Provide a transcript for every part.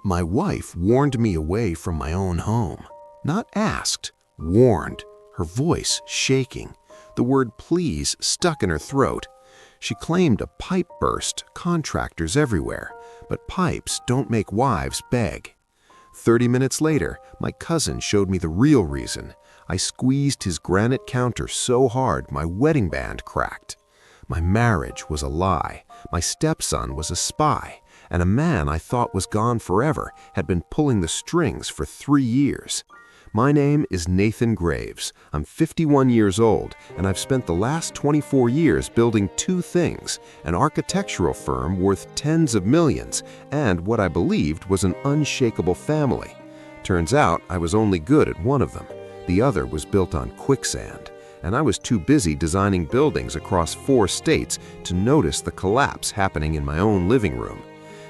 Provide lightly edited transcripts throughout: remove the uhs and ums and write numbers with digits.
My wife warned me away from my own home. Not asked, warned, her voice shaking, the word please stuck in her throat. She claimed a pipe burst, contractors everywhere, but pipes don't make wives beg. 30 minutes later, my cousin showed me the real reason. I squeezed his granite counter so hard my wedding band cracked. My marriage was a lie, my stepson was a spy, and a man I thought was gone forever had been pulling the strings for 3 years. My name is Nathan Graves. I'm 51 years old, and I've spent the last 24 years building 2 things, an architectural firm worth tens of millions, and what I believed was an unshakable family. Turns out I was only good at one of them. The other was built on quicksand, and I was too busy designing buildings across 4 states to notice the collapse happening in my own living room.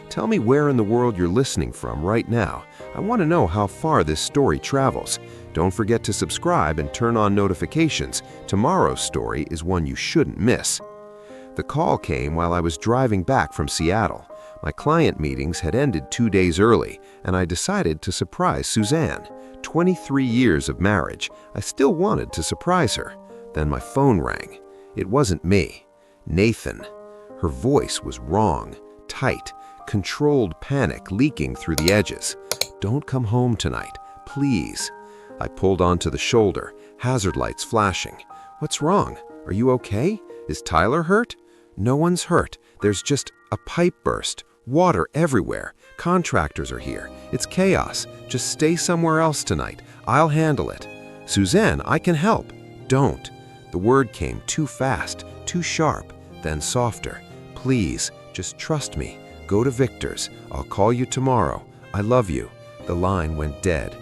Tell me where in the world you're listening from right now. I want to know how far this story travels. Don't forget to subscribe and turn on notifications. Tomorrow's story is one you shouldn't miss. The call came while I was driving back from Seattle. My client meetings had ended 2 days early, and I decided to surprise Suzanne. 23 years of marriage, I still wanted to surprise her. Then my phone rang. It wasn't me. Nathan. Her voice was wrong, tight, controlled panic leaking through the edges. Don't come home tonight, please. I pulled onto the shoulder, hazard lights flashing. What's wrong? Are you okay? Is Tyler hurt? No one's hurt. There's just a pipe burst. Water everywhere. Contractors are here. It's chaos. Just stay somewhere else tonight. I'll handle it. Suzanne, I can help. Don't. The word came too fast, too sharp, then softer. Please, just trust me. Go to Victor's. I'll call you tomorrow. I love you. The line went dead.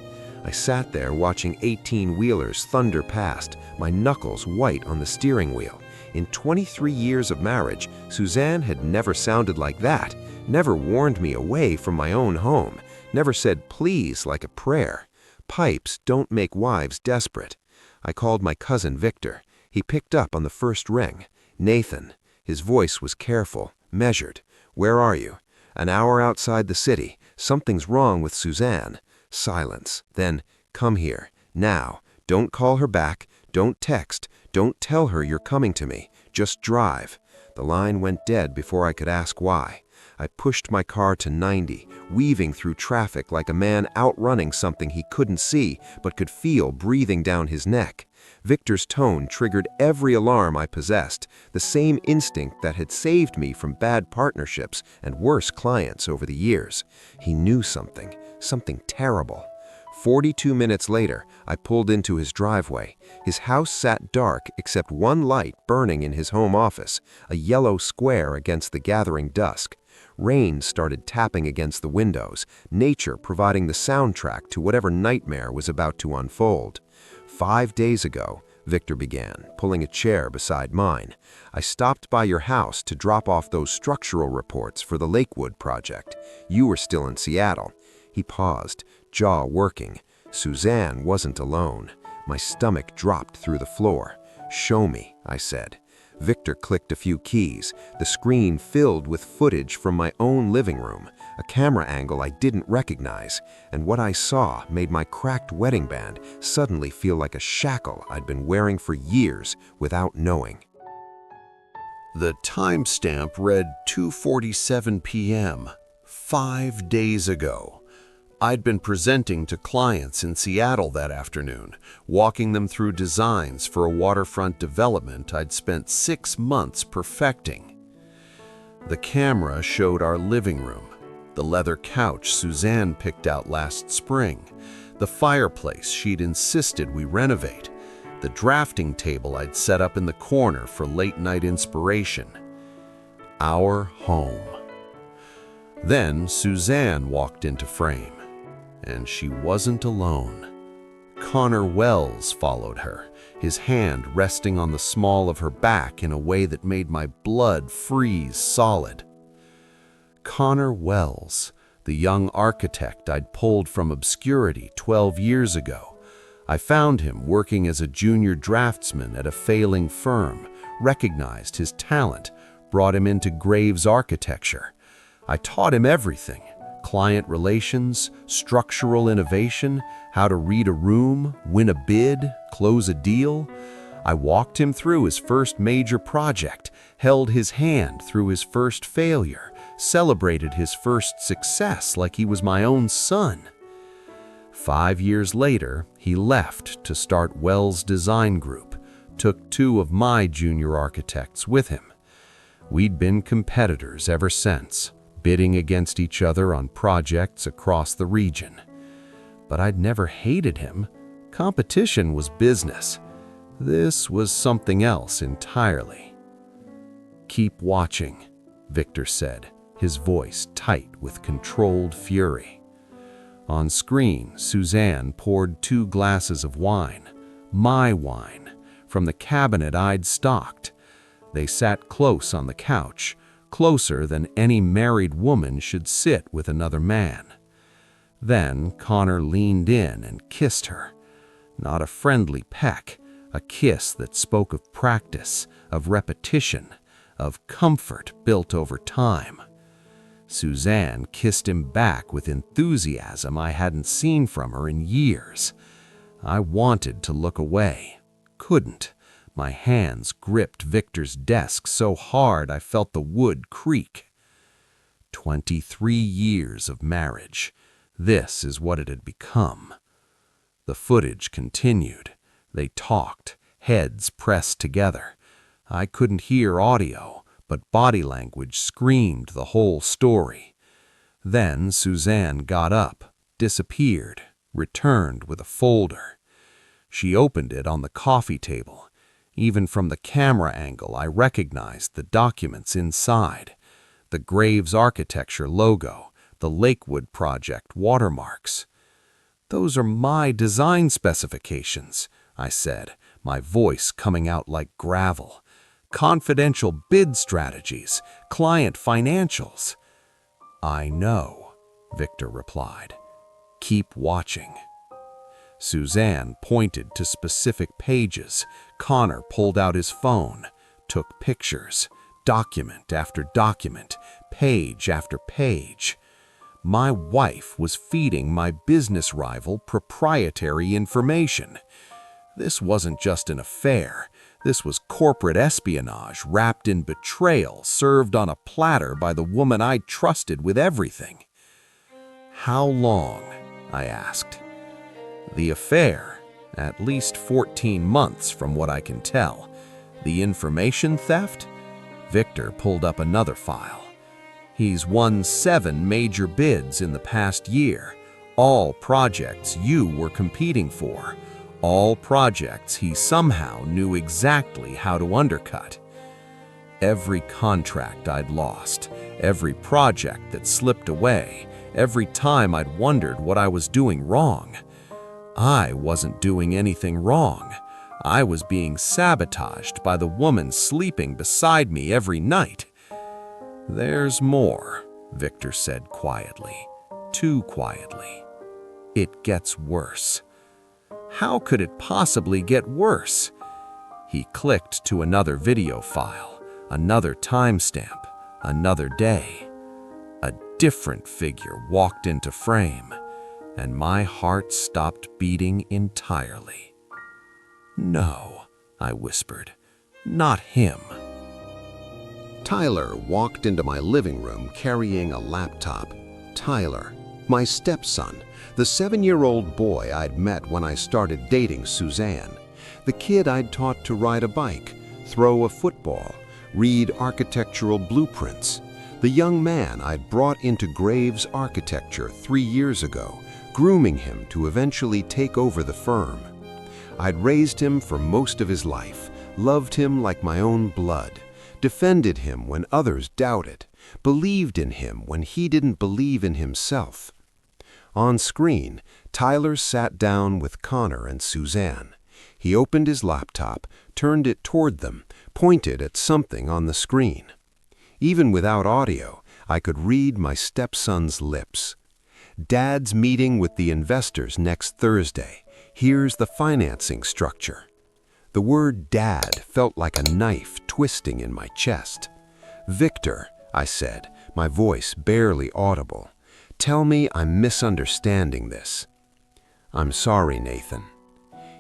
I sat there watching 18-wheelers thunder past, my knuckles white on the steering wheel. In 23 years of marriage, Suzanne had never sounded like that, never warned me away from my own home, never said please like a prayer. Pipes don't make wives desperate. I called my cousin Victor. He picked up on the first ring. Nathan. His voice was careful, measured. Where are you? An hour outside the city. Something's wrong with Suzanne. Silence. Then, come here. Now. Don't call her back. Don't text. Don't tell her you're coming to me. Just drive. The line went dead before I could ask why. I pushed my car to 90, weaving through traffic like a man outrunning something he couldn't see but could feel breathing down his neck. Victor's tone triggered every alarm I possessed, the same instinct that had saved me from bad partnerships and worse clients over the years. He knew something terrible. 42 minutes later, I pulled into his driveway. His house sat dark except one light burning in his home office, a yellow square against the gathering dusk. Rain started tapping against the windows, nature providing the soundtrack to whatever nightmare was about to unfold. 5 days ago, Victor began, pulling a chair beside mine. I stopped by your house to drop off those structural reports for the Lakewood project. You were still in Seattle. He paused, jaw working. Suzanne wasn't alone. My stomach dropped through the floor. Show me, I said. Victor clicked a few keys. The screen filled with footage from my own living room, a camera angle I didn't recognize, and what I saw made my cracked wedding band suddenly feel like a shackle I'd been wearing for years without knowing. The timestamp read 2:47 p.m., 5 days ago. I'd been presenting to clients in Seattle that afternoon, walking them through designs for a waterfront development I'd spent 6 months perfecting. The camera showed our living room, the leather couch Suzanne picked out last spring, the fireplace she'd insisted we renovate, the drafting table I'd set up in the corner for late-night inspiration. Our home. Then Suzanne walked into frame. And she wasn't alone. Connor Wells followed her, his hand resting on the small of her back in a way that made my blood freeze solid. Connor Wells, the young architect I'd pulled from obscurity 12 years ago. I found him working as a junior draftsman at a failing firm, recognized his talent, brought him into Graves Architecture. I taught him everything. client relations, structural innovation, how to read a room, win a bid, close a deal. I walked him through his first major project, held his hand through his first failure, celebrated his first success like he was my own son. 5 years later, he left to start Wells Design Group, took 2 of my junior architects with him. We'd been competitors ever since, bidding against each other on projects across the region. But I'd never hated him. Competition was business. This was something else entirely. "Keep watching," Victor said, his voice tight with controlled fury. On screen, Suzanne poured 2 glasses of wine, my wine, from the cabinet I'd stocked. They sat close on the couch, closer than any married woman should sit with another man. Then Connor leaned in and kissed her. Not a friendly peck, a kiss that spoke of practice, of repetition, of comfort built over time. Suzanne kissed him back with enthusiasm I hadn't seen from her in years. I wanted to look away, couldn't. My hands gripped Victor's desk so hard I felt the wood creak. 23 years of marriage. This is what it had become. The footage continued. They talked, heads pressed together. I couldn't hear audio, but body language screamed the whole story. Then Suzanne got up, disappeared, returned with a folder. She opened it on the coffee table. Even from the camera angle, I recognized the documents inside. The Graves Architecture logo, the Lakewood Project watermarks. "Those are my design specifications," I said, my voice coming out like gravel. "Confidential bid strategies, client financials." "I know," Victor replied. "Keep watching." Suzanne pointed to specific pages. Connor pulled out his phone, took pictures, document after document, page after page. My wife was feeding my business rival proprietary information. This wasn't just an affair. This was corporate espionage wrapped in betrayal, served on a platter by the woman I trusted with everything. "How long?" I asked. "The affair, at least 14 months from what I can tell. The information theft?" Victor pulled up another file. "He's won 7 major bids in the past year, all projects you were competing for, all projects he somehow knew exactly how to undercut. Every contract I'd lost, every project that slipped away, every time I'd wondered what I was doing wrong. I wasn't doing anything wrong. I was being sabotaged by the woman sleeping beside me every night." "There's more," Victor said quietly, too quietly. "It gets worse." "How could it possibly get worse?" He clicked to another video file, another timestamp, another day. A different figure walked into frame, and my heart stopped beating entirely. "No," I whispered, "not him." Tyler walked into my living room carrying a laptop. Tyler, my stepson, the 7-year-old boy I'd met when I started dating Suzanne, the kid I'd taught to ride a bike, throw a football, read architectural blueprints, the young man I'd brought into Graves Architecture 3 years ago, grooming him to eventually take over the firm. I'd raised him for most of his life, loved him like my own blood, defended him when others doubted, believed in him when he didn't believe in himself. On screen, Tyler sat down with Connor and Suzanne. He opened his laptop, turned it toward them, pointed at something on the screen. Even without audio, I could read my stepson's lips. "Dad's meeting with the investors next Thursday. Here's the financing structure." The word "dad" felt like a knife twisting in my chest. "Victor," I said, my voice barely audible, Tell me I'm misunderstanding this. I'm sorry, Nathan.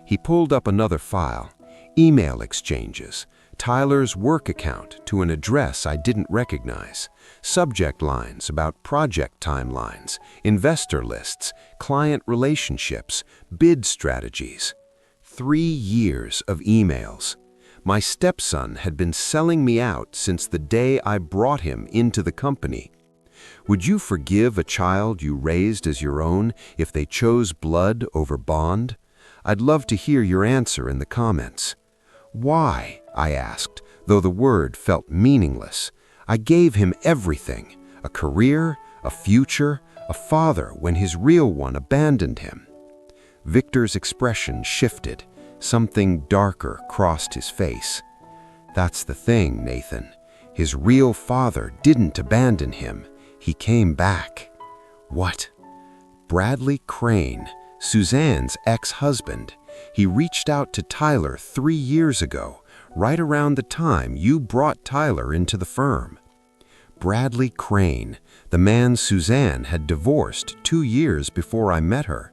He pulled up another file, email exchanges, Tyler's work account to an address I didn't recognize, subject lines about project timelines, investor lists, client relationships, bid strategies. 3 years of emails. My stepson had been selling me out since the day I brought him into the company. Would you forgive a child you raised as your own if they chose blood over bond? I'd love to hear your answer in the comments. Why? I asked, though the word felt meaningless. I gave him everything, a career, a future, a father when his real one abandoned him. Victor's expression shifted. Something darker crossed his face. That's the thing, Nathan. His real father didn't abandon him. He came back. What? Bradley Crane, Suzanne's ex-husband. He reached out to Tyler 3 years ago, right around the time you brought Tyler into the firm. Bradley Crane, the man Suzanne had divorced 2 years before I met her.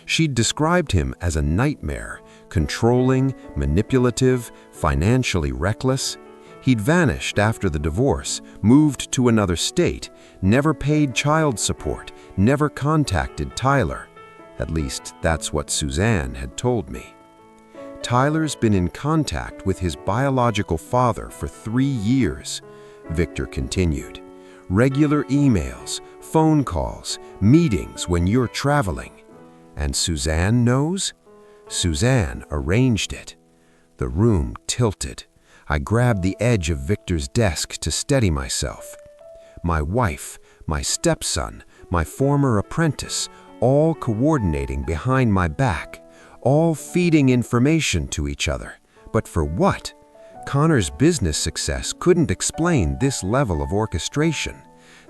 She'd described him as a nightmare, controlling, manipulative, financially reckless. He'd vanished after the divorce, moved to another state, never paid child support, never contacted Tyler. At least, that's what Suzanne had told me. Tyler's been in contact with his biological father for 3 years, Victor continued. Regular emails, phone calls, meetings when you're traveling. And Suzanne knows? Suzanne arranged it. The room tilted. I grabbed the edge of Victor's desk to steady myself. My wife, my stepson, my former apprentice, all coordinating behind my back, all feeding information to each other. But for what? Connor's business success couldn't explain this level of orchestration.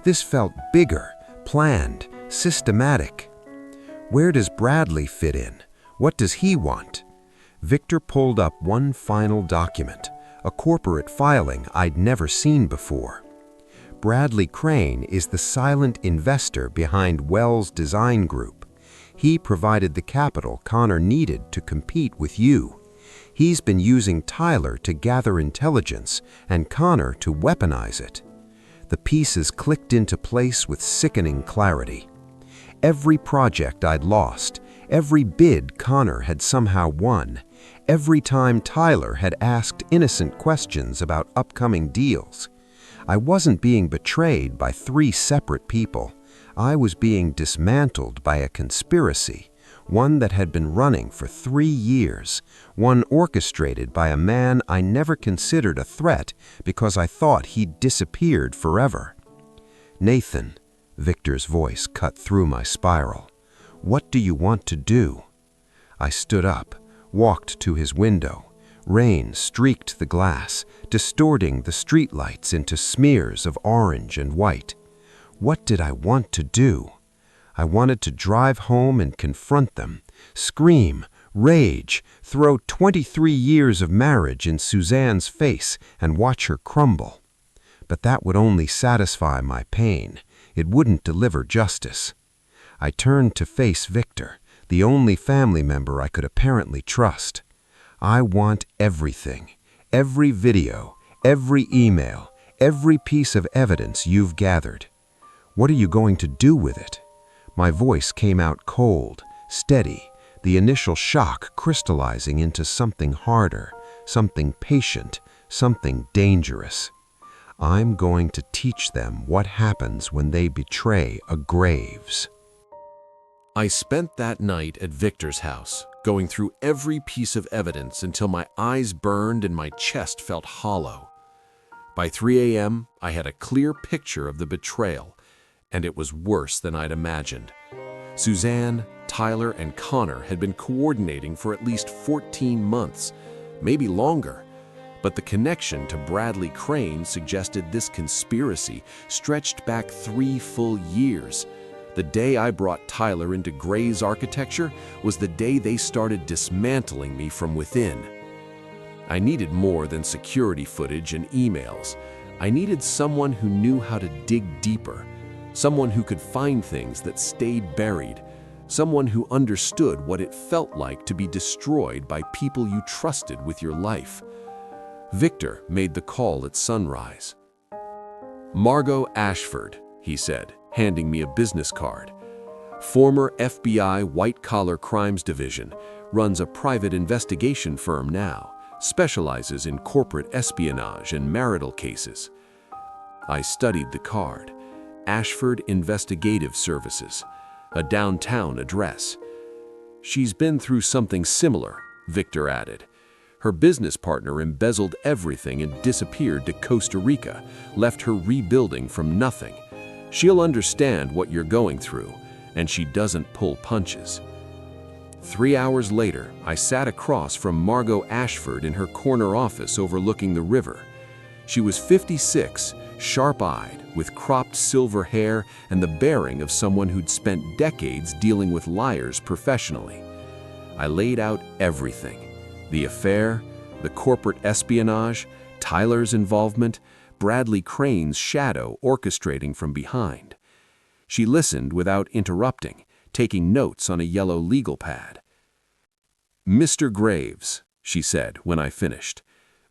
This felt bigger, planned, systematic. Where does Bradley fit in? What does he want? Victor pulled up one final document, a corporate filing I'd never seen before. Bradley Crane is the silent investor behind Wells Design Group. He provided the capital Connor needed to compete with you. He's been using Tyler to gather intelligence and Connor to weaponize it. The pieces clicked into place with sickening clarity. Every project I'd lost, every bid Connor had somehow won, every time Tyler had asked innocent questions about upcoming deals. I wasn't being betrayed by 3 separate people. I was being dismantled by a conspiracy, one that had been running for 3 years, one orchestrated by a man I never considered a threat because I thought he'd disappeared forever. Nathan, Victor's voice cut through my spiral. What do you want to do? I stood up, walked to his window. Rain streaked the glass, distorting the streetlights into smears of orange and white. What did I want to do? I wanted to drive home and confront them, scream, rage, throw 23 years of marriage in Suzanne's face and watch her crumble. But that would only satisfy my pain. It wouldn't deliver justice. I turned to face Victor, the only family member I could apparently trust. I want everything, every video, every email, every piece of evidence you've gathered. What are you going to do with it? My voice came out cold, steady, the initial shock crystallizing into something harder, something patient, something dangerous. I'm going to teach them what happens when they betray a Graves. I spent that night at Victor's house, going through every piece of evidence until my eyes burned and my chest felt hollow. By 3 a.m., I had a clear picture of the betrayal, and it was worse than I'd imagined. Suzanne, Tyler, and Connor had been coordinating for at least 14 months, maybe longer. But the connection to Bradley Crane suggested this conspiracy stretched back 3 full years. The day I brought Tyler into Gray's architecture was the day they started dismantling me from within. I needed more than security footage and emails. I needed someone who knew how to dig deeper, someone who could find things that stayed buried, someone who understood what it felt like to be destroyed by people you trusted with your life. Victor made the call at sunrise. "Margot Ashford," he said, handing me a business card. "Former FBI White-Collar Crimes Division, runs a private investigation firm now, specializes in corporate espionage and marital cases." I studied the card. Ashford Investigative Services, a downtown address. "She's been through something similar," Victor added. "Her business partner embezzled everything and disappeared to Costa Rica, left her rebuilding from nothing. She'll understand what you're going through, and she doesn't pull punches." 3 hours later, I sat across from Margot Ashford in her corner office overlooking the river. She was 56, sharp-eyed, with cropped silver hair and the bearing of someone who'd spent decades dealing with liars professionally. I laid out everything: the affair, the corporate espionage, Tyler's involvement, Bradley Crane's shadow orchestrating from behind. She listened without interrupting, taking notes on a yellow legal pad. "Mr. Graves," she said when I finished,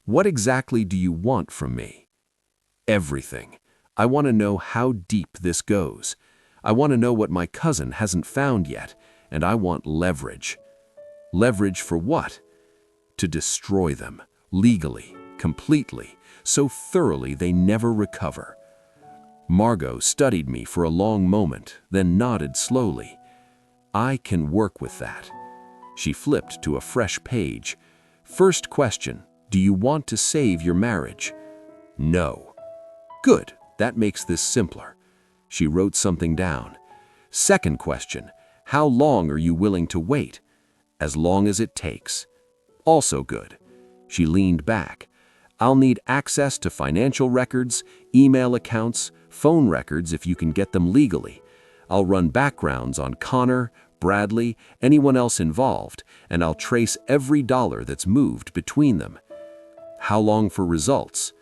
"what exactly do you want from me?" "Everything. I want to know how deep this goes. I want to know what my cousin hasn't found yet, and I want leverage." "Leverage for what?" "To destroy them, legally, completely, so thoroughly they never recover." Margot studied me for a long moment, then nodded slowly. "I can work with that." She flipped to a fresh page. "First question, do you want to save your marriage?" "No." "Good, that makes this simpler." She wrote something down. "Second question, how long are you willing to wait?" "As long as it takes." "Also good." She leaned back. "I'll need access to financial records, email accounts, phone records if you can get them legally. I'll run backgrounds on Connor, Bradley, anyone else involved, and I'll trace every dollar that's moved between them." "How long for results?"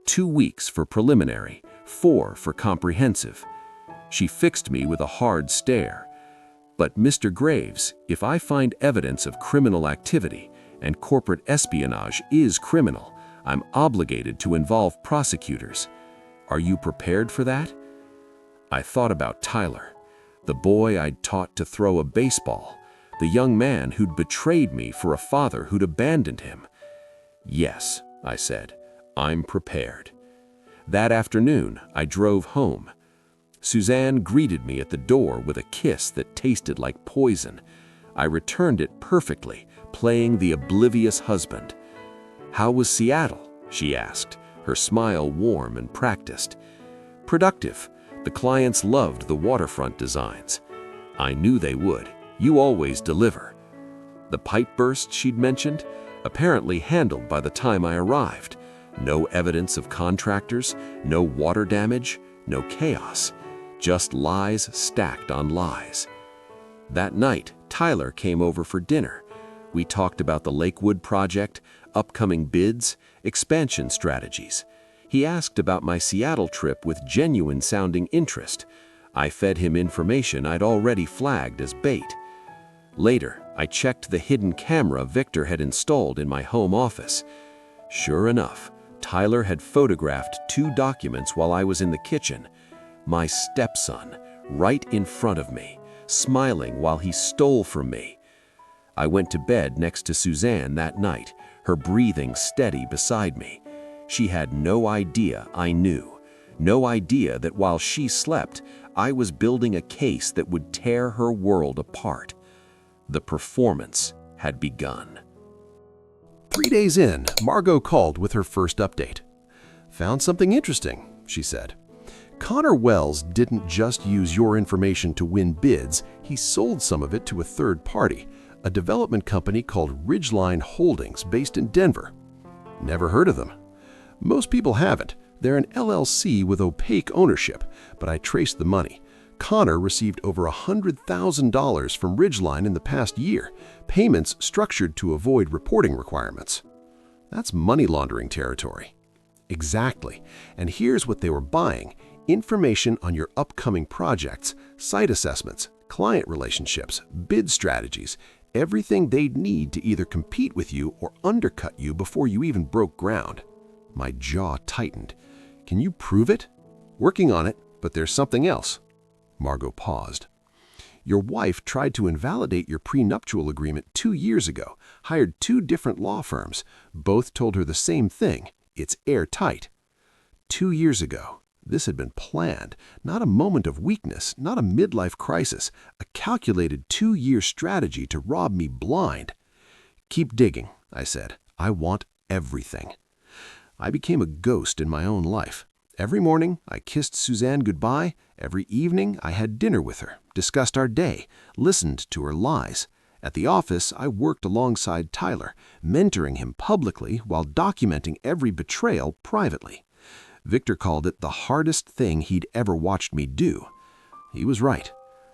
2 weeks for preliminary, 4 for comprehensive." She fixed me with a hard stare. "But Mr. Graves, if I find evidence of criminal activity, and corporate espionage is criminal, I'm obligated to involve prosecutors. Are you prepared for that?" I thought about Tyler, the boy I'd taught to throw a baseball, the young man who'd betrayed me for a father who'd abandoned him. "Yes," I said, "I'm prepared." That afternoon, I drove home. Suzanne greeted me at the door with a kiss that tasted like poison. I returned it perfectly, playing the oblivious husband. "How was Seattle?" she asked, her smile warm and practiced. "Productive. The clients loved the waterfront designs." "I knew they would. You always deliver." The pipe burst she'd mentioned, apparently handled by the time I arrived. No evidence of contractors, no water damage, no chaos. Just lies stacked on lies. That night, Tyler came over for dinner. We talked about the Lakewood project, upcoming bids, expansion strategies. He asked about my Seattle trip with genuine-sounding interest. I fed him information I'd already flagged as bait. Later, I checked the hidden camera Victor had installed in my home office. Sure enough, Tyler had photographed 2 documents while I was in the kitchen. My stepson, right in front of me, smiling while he stole from me. I went to bed next to Suzanne that night, her breathing steady beside me. She had no idea I knew, no idea that while she slept, I was building a case that would tear her world apart. The performance had begun. 3 days in, Margot called with her first update. "Found something interesting," she said. "Connor Wells didn't just use your information to win bids, he sold some of it to a third party, a development company called Ridgeline Holdings based in Denver." "Never heard of them." "Most people haven't. They're an LLC with opaque ownership, but I traced the money. Connor received over $100,000 from Ridgeline in the past year, payments structured to avoid reporting requirements." "That's money laundering territory." "Exactly. And here's what they were buying: Information on your upcoming projects, site assessments, client relationships, bid strategies, everything they'd need to either compete with you or undercut you before you even broke ground. My jaw tightened. Can you prove it? Working on it, but there's something else. Margot paused. Your wife tried to invalidate your prenuptial agreement 2 years ago, hired 2 different law firms. Both told her the same thing. It's airtight. 2 years ago. This had been planned, not a moment of weakness, not a midlife crisis, a calculated 2-year strategy to rob me blind. Keep digging, I said. I want everything. I became a ghost in my own life. Every morning, I kissed Suzanne goodbye. Every evening, I had dinner with her, discussed our day, listened to her lies. At the office, I worked alongside Tyler, mentoring him publicly while documenting every betrayal privately. Victor called it the hardest thing he'd ever watched me do. He was right,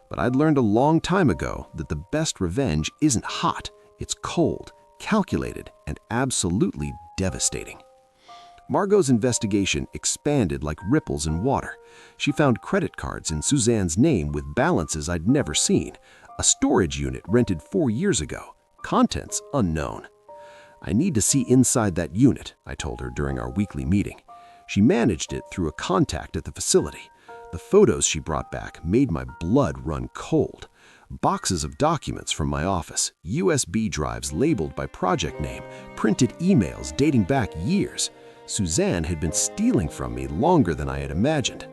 but I'd learned a long time ago that the best revenge isn't hot, it's cold, calculated, and absolutely devastating. Margot's investigation expanded like ripples in water. She found credit cards in Suzanne's name with balances I'd never seen, a storage unit rented 4 years ago, contents unknown. I need to see inside that unit, I told her during our weekly meeting. She managed it through a contact at the facility. The photos she brought back made my blood run cold. Boxes of documents from my office, USB drives labeled by project name, printed emails dating back years. Suzanne had been stealing from me longer than I had imagined.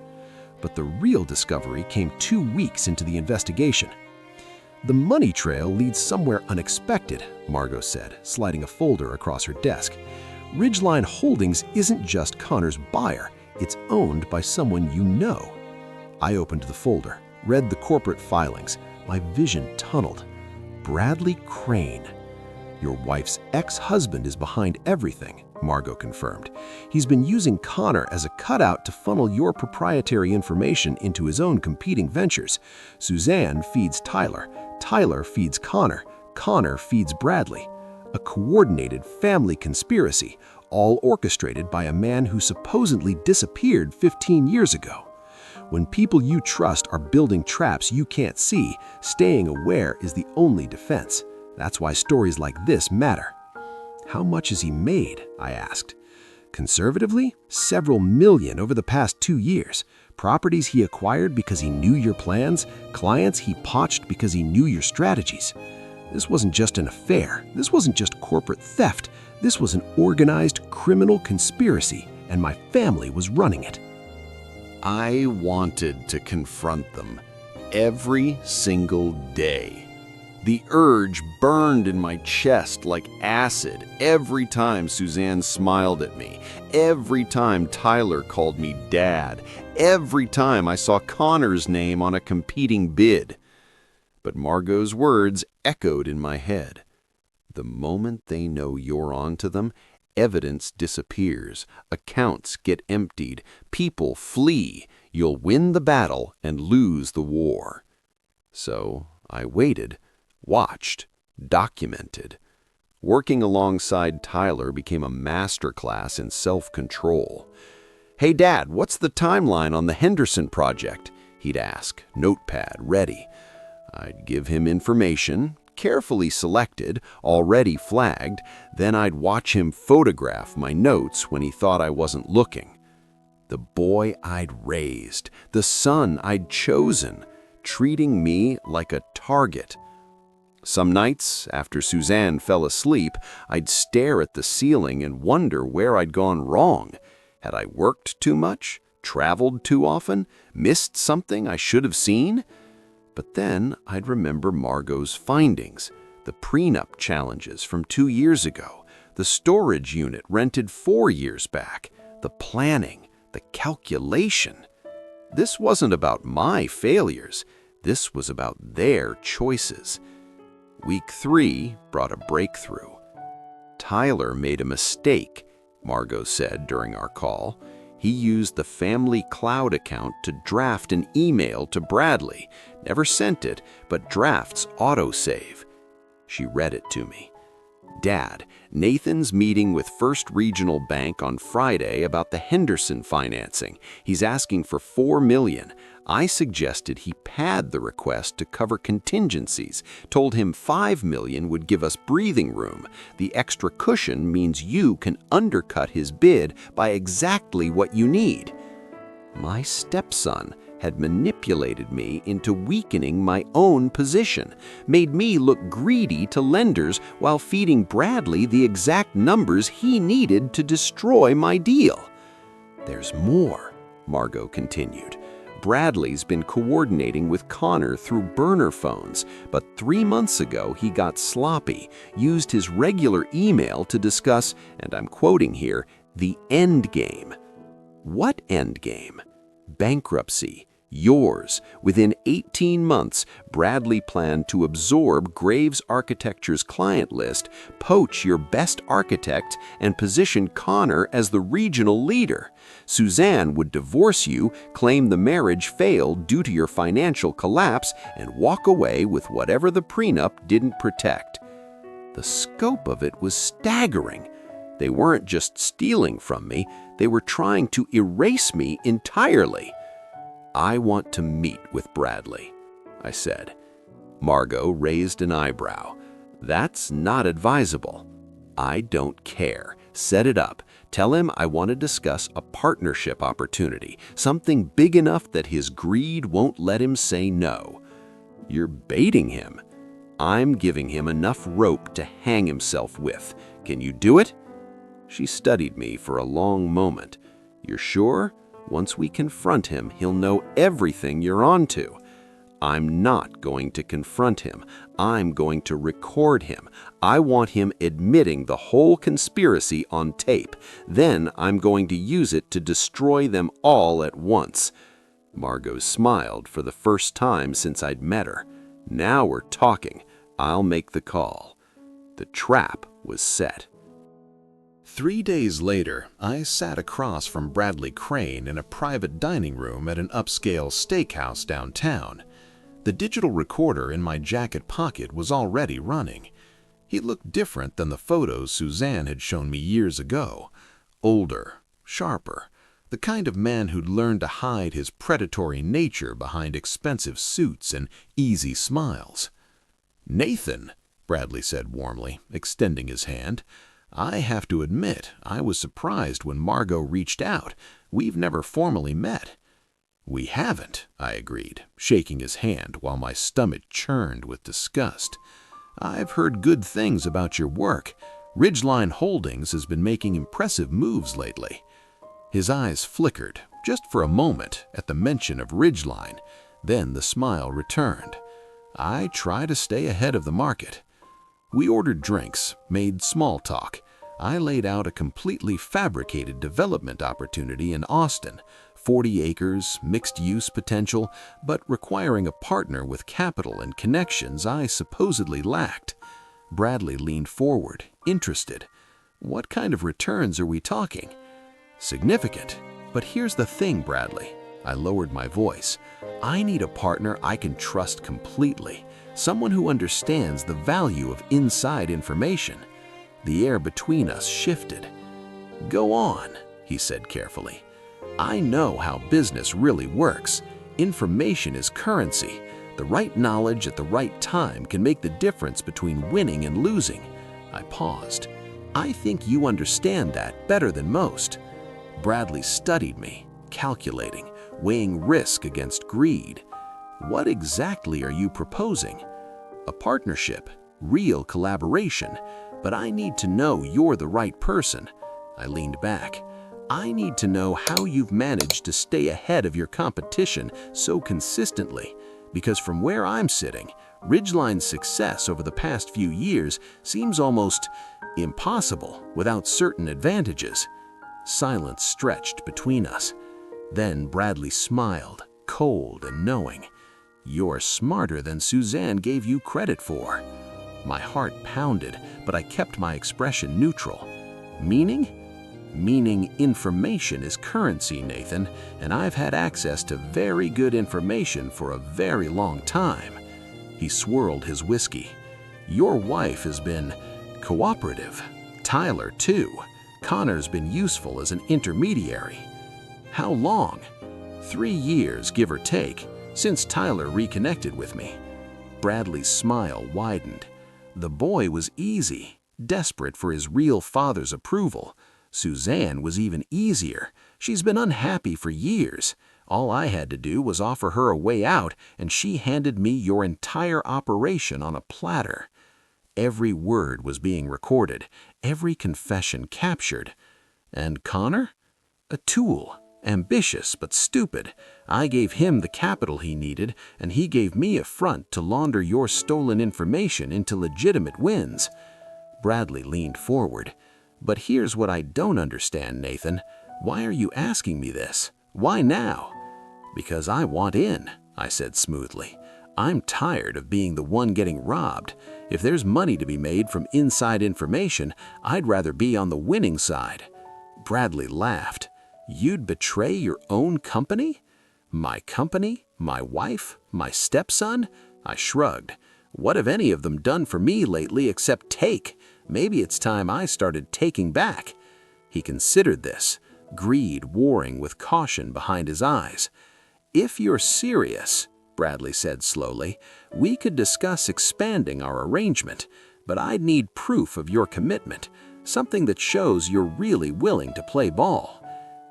But the real discovery came 2 weeks into the investigation. The money trail leads somewhere unexpected, Margot said, sliding a folder across her desk. Ridgeline Holdings isn't just Connor's buyer, it's owned by someone you know. I opened the folder, read the corporate filings. My vision tunneled. Bradley Crane. Your wife's ex-husband is behind everything, Margot confirmed. He's been using Connor as a cutout to funnel your proprietary information into his own competing ventures. Suzanne feeds Tyler. Tyler feeds Connor. Connor feeds Bradley. A coordinated family conspiracy, all orchestrated by a man who supposedly disappeared 15 years ago. When people you trust are building traps you can't see, staying aware is the only defense. That's why stories like this matter. How much has he made? I asked. Conservatively, several million over the past 2 years. Properties he acquired because he knew your plans, clients he poached because he knew your strategies. This wasn't just an affair. This wasn't just corporate theft. This was an organized criminal conspiracy, and my family was running it. I wanted to confront them every single day. The urge burned in my chest like acid every time Suzanne smiled at me, every time Tyler called me Dad, every time I saw Connor's name on a competing bid. But Margot's words echoed in my head. The moment they know you're onto them, evidence disappears, accounts get emptied, people flee. You'll win the battle and lose the war. So I waited, watched, documented. Working alongside Tyler became a masterclass in self-control. "Hey, Dad, what's the timeline on the Henderson project?" he'd ask, notepad ready. I'd give him information, carefully selected, already flagged, then I'd watch him photograph my notes when he thought I wasn't looking. The boy I'd raised, the son I'd chosen, treating me like a target. Some nights, after Suzanne fell asleep, I'd stare at the ceiling and wonder where I'd gone wrong. Had I worked too much? Traveled too often? Missed something I should have seen? But then I'd remember Margot's findings, the prenup challenges from 2 years ago, the storage unit rented 4 years back, the planning, the calculation. This wasn't about my failures. This was about their choices. Week 3 brought a breakthrough. Tyler made a mistake, Margot said during our call. He used the family cloud account to draft an email to Bradley. Never sent it, but drafts autosave. She read it to me. Dad, Nathan's meeting with First Regional Bank on Friday about the Henderson financing. He's asking for $4 million. I suggested he pad the request to cover contingencies, told him $5 million would give us breathing room. The extra cushion means you can undercut his bid by exactly what you need. My stepson had manipulated me into weakening my own position, made me look greedy to lenders while feeding Bradley the exact numbers he needed to destroy my deal. There's more, Margot continued. Bradley's been coordinating with Connor through burner phones, but 3 months ago he got sloppy, used his regular email to discuss, and I'm quoting here, the end game. What end game? Bankruptcy. Yours. Within 18 months, Bradley planned to absorb Graves Architecture's client list, poach your best architect, and position Connor as the regional leader. Suzanne would divorce you, claim the marriage failed due to your financial collapse, and walk away with whatever the prenup didn't protect. The scope of it was staggering. They weren't just stealing from me, they were trying to erase me entirely. I want to meet with Bradley, I said. Margot raised an eyebrow. That's not advisable. I don't care. Set it up. Tell him I want to discuss a partnership opportunity, something big enough that his greed won't let him say no. You're baiting him. I'm giving him enough rope to hang himself with. Can you do it? She studied me for a long moment. You're sure? Once we confront him, he'll know everything you're onto. I'm not going to confront him. I'm going to record him. I want him admitting the whole conspiracy on tape. Then I'm going to use it to destroy them all at once. Margot smiled for the first time since I'd met her. Now we're talking. I'll make the call. The trap was set. 3 days later, I sat across from Bradley Crane in a private dining room at an upscale steakhouse downtown. The digital recorder in my jacket pocket was already running. He looked different than the photos Suzanne had shown me years ago. Older, sharper, the kind of man who'd learned to hide his predatory nature behind expensive suits and easy smiles. "Nathan," Bradley said warmly, extending his hand. "I have to admit, I was surprised when Margot reached out. We've never formally met." "We haven't," I agreed, shaking his hand while my stomach churned with disgust. "I've heard good things about your work. Ridgeline Holdings has been making impressive moves lately." His eyes flickered, just for a moment, at the mention of Ridgeline. Then the smile returned. "I try to stay ahead of the market." We ordered drinks, made small talk. I laid out a completely fabricated development opportunity in Austin, 40 acres, mixed-use potential, but requiring a partner with capital and connections I supposedly lacked. Bradley leaned forward, interested. "What kind of returns are we talking?" "Significant. But here's the thing, Bradley." I lowered my voice. "I need a partner I can trust completely. Someone who understands the value of inside information." The air between us shifted. "Go on," he said carefully. "I know how business really works. Information is currency. The right knowledge at the right time can make the difference between winning and losing." I paused. "I think you understand that better than most." Bradley studied me, calculating, weighing risk against greed. "What exactly are you proposing?" "A partnership, real collaboration, but I need to know you're the right person." I leaned back. "I need to know how you've managed to stay ahead of your competition so consistently, because from where I'm sitting, Ridgeline's success over the past few years seems almost impossible without certain advantages." Silence stretched between us. Then Bradley smiled, cold and knowing. "You're smarter than Suzanne gave you credit for." My heart pounded, but I kept my expression neutral. "Meaning?" "Meaning information is currency, Nathan, and I've had access to very good information for a very long time." He swirled his whiskey. "Your wife has been Cooperative. Tyler, too. Connor's been useful as an intermediary. How long? 3 years, give or take, since Tyler reconnected with me. Bradley's smile widened. The boy was easy, desperate for his real father's approval. Suzanne was even easier. She's been unhappy for years. All I had to do was offer her a way out, and she handed me your entire operation on a platter. Every word was being recorded, every confession captured. And Connor? A tool, ambitious but stupid. I gave him the capital he needed, and he gave me a front to launder your stolen information into legitimate wins. Bradley leaned forward. But here's what I don't understand, Nathan. Why are you asking me this? Why now? Because I want in, I said smoothly. I'm tired of being the one getting robbed. If there's money to be made from inside information, I'd rather be on the winning side. Bradley laughed. You'd betray your own company? My company? My wife? My stepson? I shrugged. What have any of them done for me lately except take? Maybe it's time I started taking back. He considered this, greed warring with caution behind his eyes. If you're serious, Bradley said slowly, we could discuss expanding our arrangement, but I'd need proof of your commitment, something that shows you're really willing to play ball.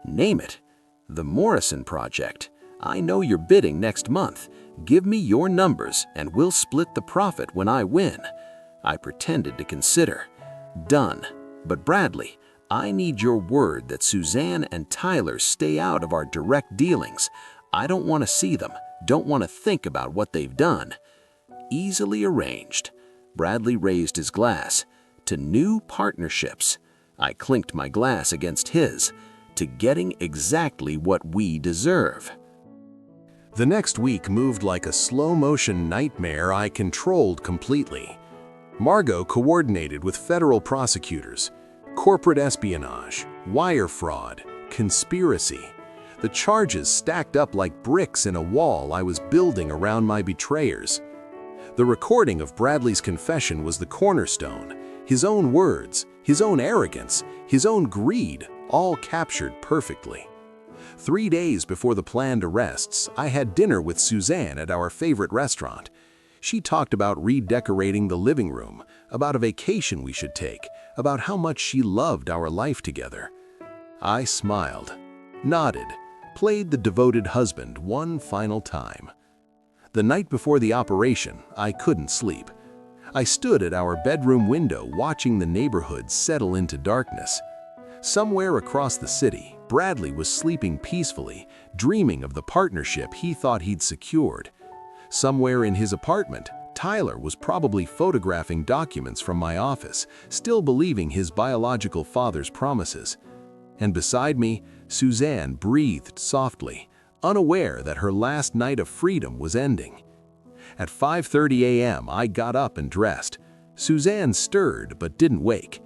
Name it. The Morrison Project. I know you're bidding next month. Give me your numbers and we'll split the profit when I win. I pretended to consider. Done. But Bradley, I need your word that Suzanne and Tyler stay out of our direct dealings. I don't want to see them, don't want to think about what they've done. Easily arranged. Bradley raised his glass. To new partnerships. I clinked my glass against his. To getting exactly what we deserve. The next week moved like a slow-motion nightmare I controlled completely. Margot coordinated with federal prosecutors, corporate espionage, wire fraud, conspiracy. The charges stacked up like bricks in a wall I was building around my betrayers. The recording of Bradley's confession was the cornerstone. His own words, his own arrogance, his own greed, all captured perfectly. 3 days before the planned arrests, I had dinner with Suzanne at our favorite restaurant. She talked about redecorating the living room, about a vacation we should take, about how much she loved our life together. I smiled, nodded, played the devoted husband one final time. The night before the operation, I couldn't sleep. I stood at our bedroom window watching the neighborhood settle into darkness. Somewhere across the city, Bradley was sleeping peacefully, dreaming of the partnership he thought he'd secured. Somewhere in his apartment, Tyler was probably photographing documents from my office, still believing his biological father's promises. And beside me, Suzanne breathed softly, unaware that her last night of freedom was ending. At 5:30 a.m., I got up and dressed. Suzanne stirred but didn't wake.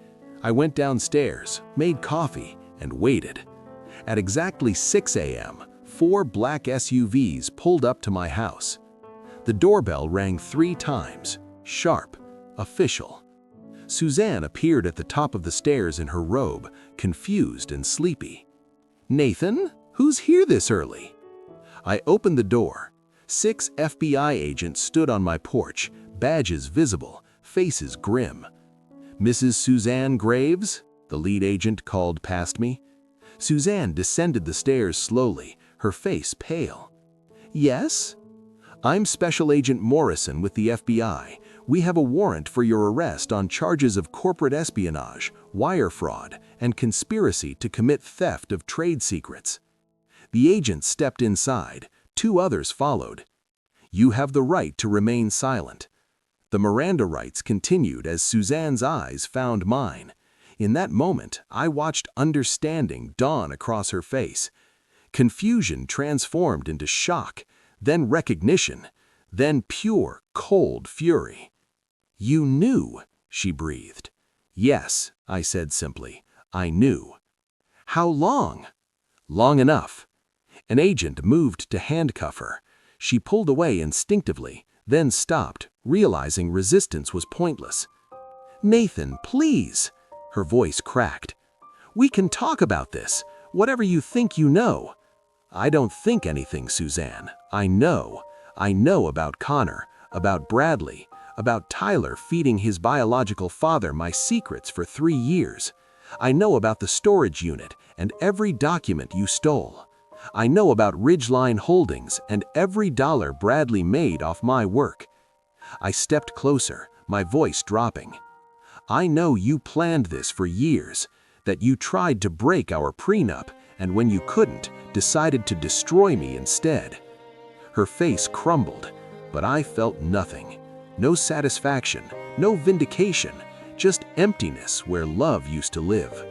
I went downstairs, made coffee, and waited. At exactly 6 a.m., 4 black SUVs pulled up to my house. The doorbell rang 3 times, sharp, official. Suzanne appeared at the top of the stairs in her robe, confused and sleepy. "Nathan, who's here this early?" I opened the door. 6 FBI agents stood on my porch, badges visible, faces grim. "Mrs. Suzanne Graves?" the lead agent called past me. Suzanne descended the stairs slowly, her face pale. "Yes?" "I'm Special Agent Morrison with the FBI. We have a warrant for your arrest on charges of corporate espionage, wire fraud, and conspiracy to commit theft of trade secrets." The agent stepped inside. 2 others followed. "You have the right to remain silent." The Miranda rights continued as Suzanne's eyes found mine. In that moment, I watched understanding dawn across her face. Confusion transformed into shock, then recognition, then pure, cold fury. "You knew," she breathed. "Yes," I said simply. "I knew." "How long?" "Long enough." An agent moved to handcuff her. She pulled away instinctively, then stopped, realizing resistance was pointless. "Nathan, please." Her voice cracked. "We can talk about this, whatever you think you know." "I don't think anything, Suzanne. I know. I know about Connor, about Bradley, about Tyler feeding his biological father my secrets for 3 years. I know about the storage unit and every document you stole. I know about Ridgeline Holdings and every dollar Bradley made off my work." I stepped closer, my voice dropping. "I know you planned this for years, that you tried to break our prenup and when you couldn't, decided to destroy me instead." Her face crumbled, but I felt nothing. No satisfaction, no vindication, just emptiness where love used to live.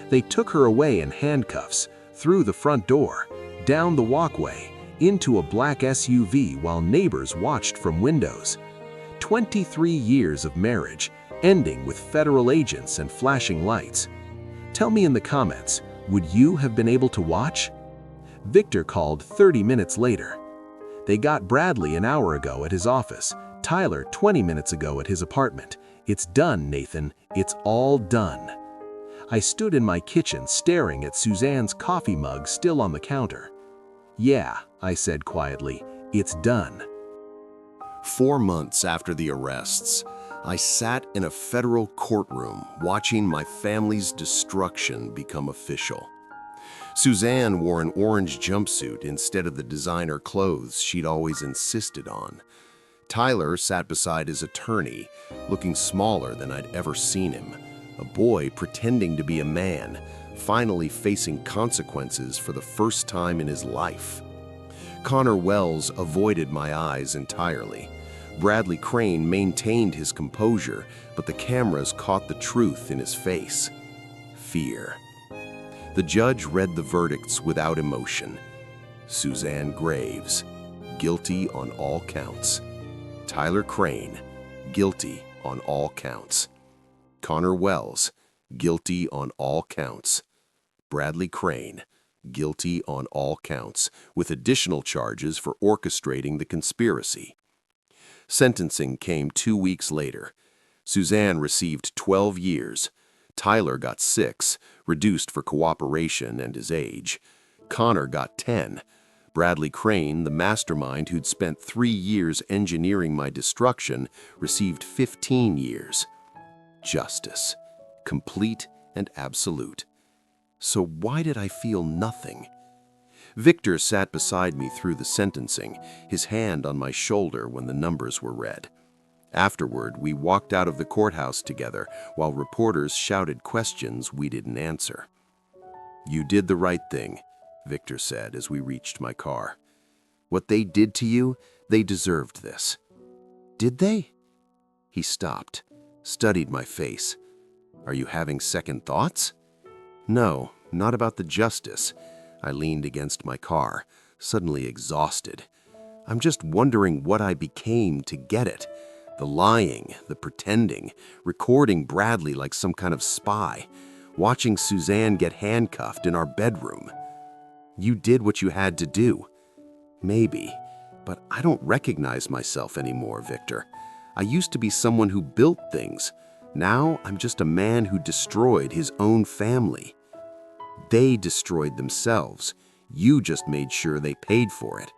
They took her away in handcuffs, through the front door, down the walkway, into a black SUV while neighbors watched from windows. 23 years of marriage, ending with federal agents and flashing lights. Tell me in the comments, would you have been able to watch? Victor called 30 minutes later. "They got Bradley an hour ago at his office, Tyler 20 minutes ago at his apartment. It's done, Nathan. It's all done." I stood in my kitchen staring at Suzanne's coffee mug still on the counter. "Yeah," I said quietly, "it's done." 4 months after the arrests, I sat in a federal courtroom watching my family's destruction become official. Suzanne wore an orange jumpsuit instead of the designer clothes she'd always insisted on. Tyler sat beside his attorney, looking smaller than I'd ever seen him, a boy pretending to be a man, finally facing consequences for the first time in his life. Connor Wells avoided my eyes entirely. Bradley Crane maintained his composure, but the cameras caught the truth in his face. Fear. The judge read the verdicts without emotion. Suzanne Graves, guilty on all counts. Tyler Crane, guilty on all counts. Connor Wells, guilty on all counts. Bradley Crane, guilty on all counts, with additional charges for orchestrating the conspiracy. Sentencing came 2 weeks later. Suzanne received 12 years. Tyler got 6, reduced for cooperation and his age. Connor got 10. Bradley Crane, the mastermind who'd spent 3 years engineering my destruction, received 15 years. Justice. Complete and absolute. So why did I feel nothing? Victor sat beside me through the sentencing, his hand on my shoulder when the numbers were read. Afterward, we walked out of the courthouse together while reporters shouted questions we didn't answer. "You did the right thing," Victor said as we reached my car. "What they did to you, they deserved this." "Did they?" He stopped, studied my face. "Are you having second thoughts?" "No, not about the justice." I leaned against my car, suddenly exhausted. "I'm just wondering what I became to get it. The lying, the pretending, recording Bradley like some kind of spy, watching Suzanne get handcuffed in our bedroom. You did what you had to do. Maybe, but I don't recognize myself anymore, Victor. I used to be someone who built things. Now I'm just a man who destroyed his own family. They destroyed themselves. You just made sure they paid for it."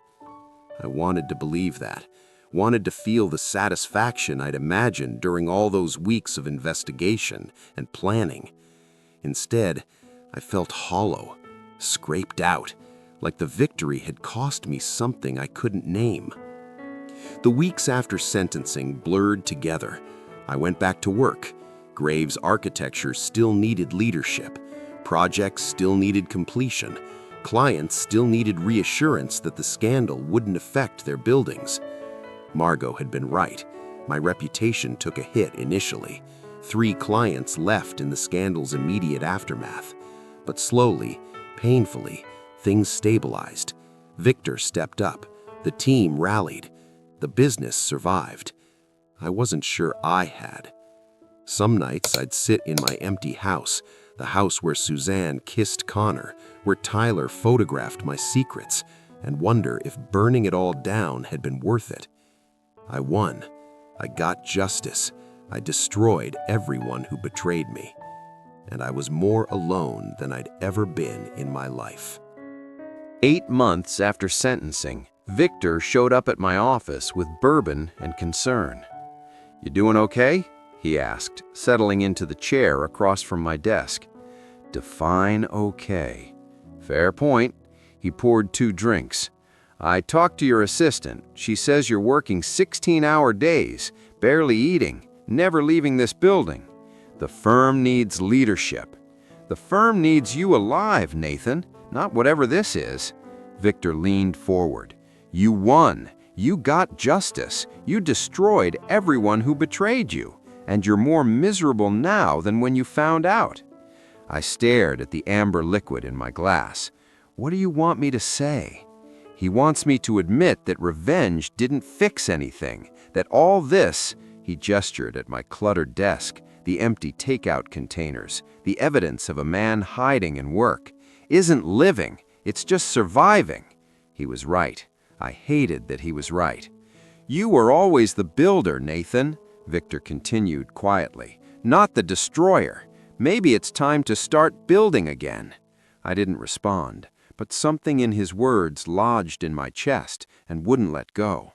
I wanted to believe that, wanted to feel the satisfaction I'd imagined during all those weeks of investigation and planning. Instead, I felt hollow, scraped out, like the victory had cost me something I couldn't name. The weeks after sentencing blurred together. I went back to work. Graves' architecture still needed leadership. Projects still needed completion. Clients still needed reassurance that the scandal wouldn't affect their buildings. Margot had been right. My reputation took a hit initially. 3 clients left in the scandal's immediate aftermath. But slowly, painfully, things stabilized. Victor stepped up. The team rallied. The business survived. I wasn't sure I had. Some nights I'd sit in my empty house, the house where Suzanne kissed Connor, where Tyler photographed my secrets, and wonder if burning it all down had been worth it. I won. I got justice. I destroyed everyone who betrayed me, and I was more alone than I'd ever been in my life. 8 months after sentencing, Victor showed up at my office with bourbon and concern. "You doing okay?" he asked, settling into the chair across from my desk. Define okay. Fair point. He poured 2 drinks. "I talked to your assistant. She says you're working 16-hour days, barely eating, never leaving this building. The firm needs leadership. The firm needs you alive, Nathan, not whatever this is." Victor leaned forward. "You won. You got justice. You destroyed everyone who betrayed you, and you're more miserable now than when you found out." I stared at the amber liquid in my glass. What do you want me to say? He wants me to admit that revenge didn't fix anything, that all this, he gestured at my cluttered desk, the empty takeout containers, the evidence of a man hiding in work, isn't living, it's just surviving. He was right. I hated that he was right. "You were always the builder, Nathan," Victor continued quietly, "not the destroyer. Maybe it's time to start building again." I didn't respond, but something in his words lodged in my chest and wouldn't let go.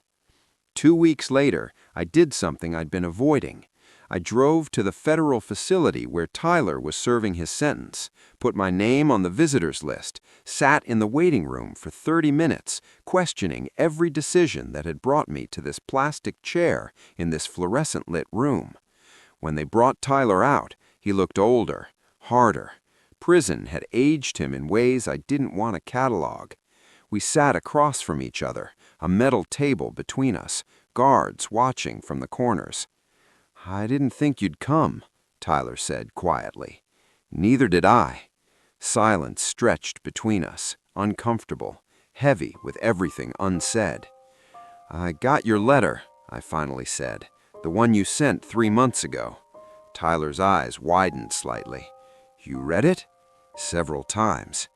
2 weeks later, I did something I'd been avoiding. I drove to the federal facility where Tyler was serving his sentence, put my name on the visitors list, sat in the waiting room for 30 minutes, questioning every decision that had brought me to this plastic chair in this fluorescent-lit room. When they brought Tyler out, he looked older, harder. Prison had aged him in ways I didn't want to catalog. We sat across from each other, a metal table between us, guards watching from the corners. "I didn't think you'd come," Tyler said quietly. "Neither did I." Silence stretched between us, uncomfortable, heavy with everything unsaid. "I got your letter," I finally said, "the one you sent 3 months ago." Tyler's eyes widened slightly. "You read it?" "Several times."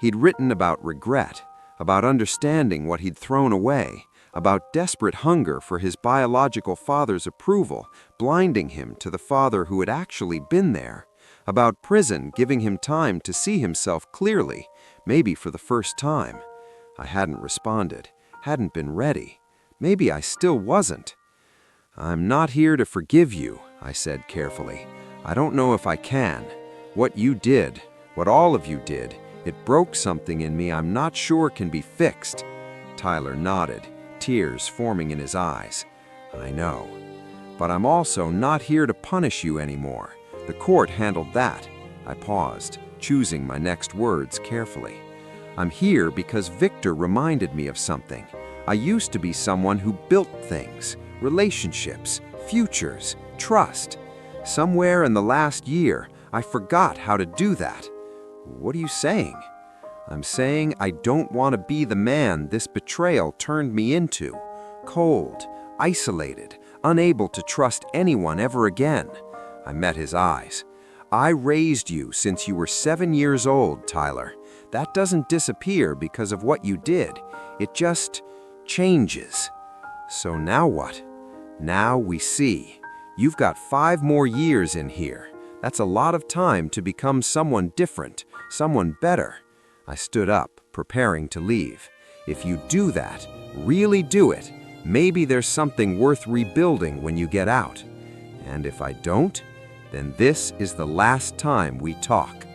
He'd written about regret, about understanding what he'd thrown away, about desperate hunger for his biological father's approval, blinding him to the father who had actually been there, about prison giving him time to see himself clearly, maybe for the first time. I hadn't responded, hadn't been ready. Maybe I still wasn't. "I'm not here to forgive you," I said carefully. "I don't know if I can. What you did, what all of you did, it broke something in me I'm not sure can be fixed." Tyler nodded, tears forming in his eyes. "I know. But I'm also not here to punish you anymore. The court handled that." I paused, choosing my next words carefully. "I'm here because Victor reminded me of something. I used to be someone who built things, relationships, futures, trust. Somewhere in the last year, I forgot how to do that." "What are you saying?" "I'm saying I don't want to be the man this betrayal turned me into. Cold, isolated, unable to trust anyone ever again." I met his eyes. "I raised you since you were 7 years old, Tyler. That doesn't disappear because of what you did. It just changes." "So now what?" "Now we see. You've got 5 more years in here. That's a lot of time to become someone different, someone better." I stood up, preparing to leave. "If you do that, really do it, maybe there's something worth rebuilding when you get out. And if I don't, then this is the last time we talk."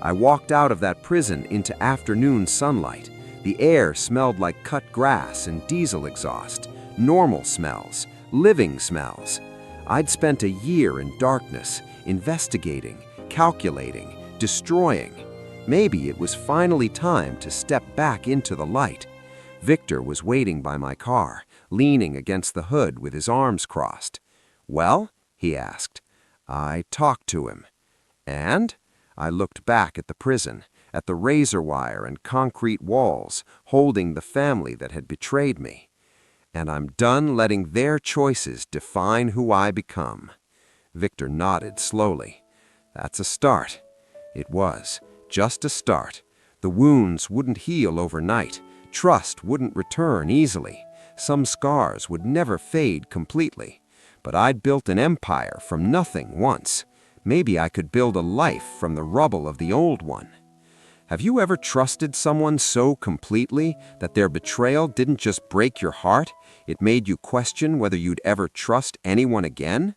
I walked out of that prison into afternoon sunlight. The air smelled like cut grass and diesel exhaust, normal smells, living smells. I'd spent a year in darkness, investigating, calculating, destroying. Maybe it was finally time to step back into the light. Victor was waiting by my car, leaning against the hood with his arms crossed. "Well?" he asked. I talked to him. "And?" I looked back at the prison, at the razor wire and concrete walls, holding the family that had betrayed me. "And I'm done letting their choices define who I become." Victor nodded slowly. "That's a start." It was, just a start. The wounds wouldn't heal overnight. Trust wouldn't return easily. Some scars would never fade completely. But I'd built an empire from nothing once. Maybe I could build a life from the rubble of the old one. Have you ever trusted someone so completely that their betrayal didn't just break your heart, it made you question whether you'd ever trust anyone again?